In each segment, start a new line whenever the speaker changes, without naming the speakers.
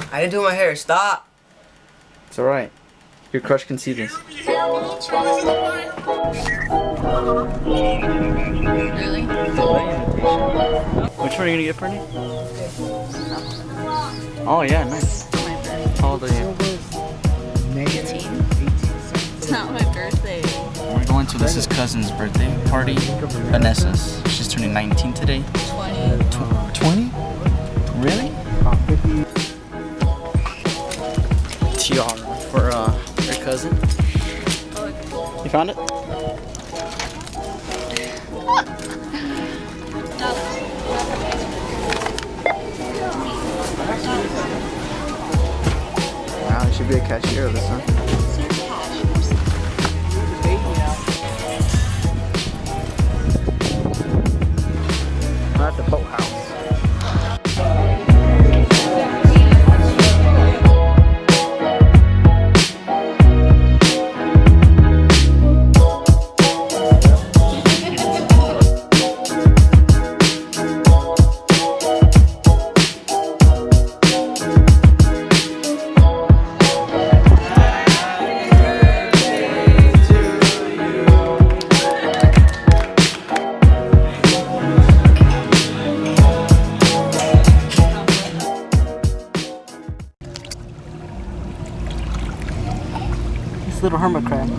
I didn't do my hair. Stop.
It's alright. Your crush can see this.
Really?
Which one are you gonna get, Bernie? Oh yeah, nice. How old are you?
18. It's not my birthday.
We're going to this is cousin's birthday party. Vanessa's. She's turning 19 today.
20.
20? Really? Tiara for her cousin. You found it? Wow, you should be a cashier of this, huh? We're at the boathouse. Little hermit crab.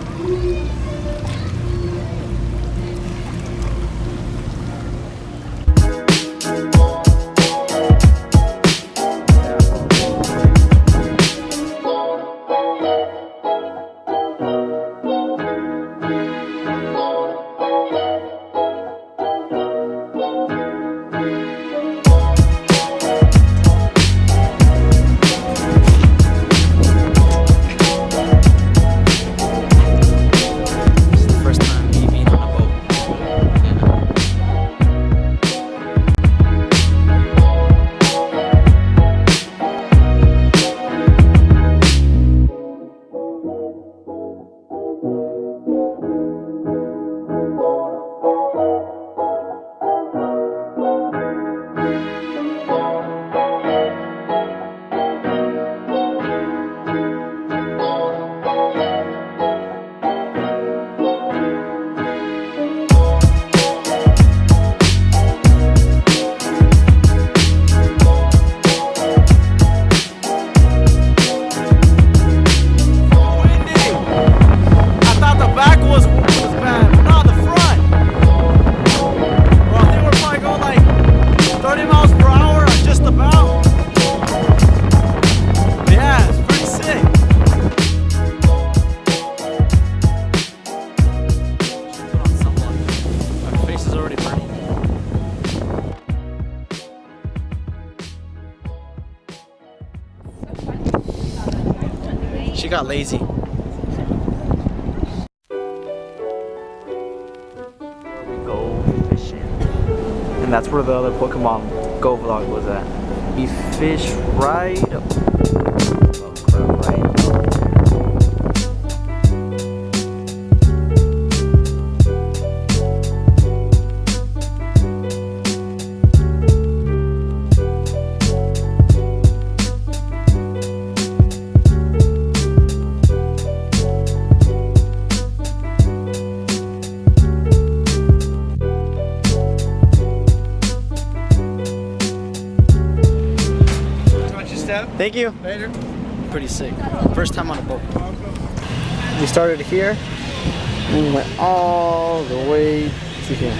She got lazy. We go fishing. And that's where the other Pokemon Go vlog was at. We fish right up. Oh crap, right up there. Thank you.
Later.
Pretty sick. First time on a boat. We started here and we went all the way to here.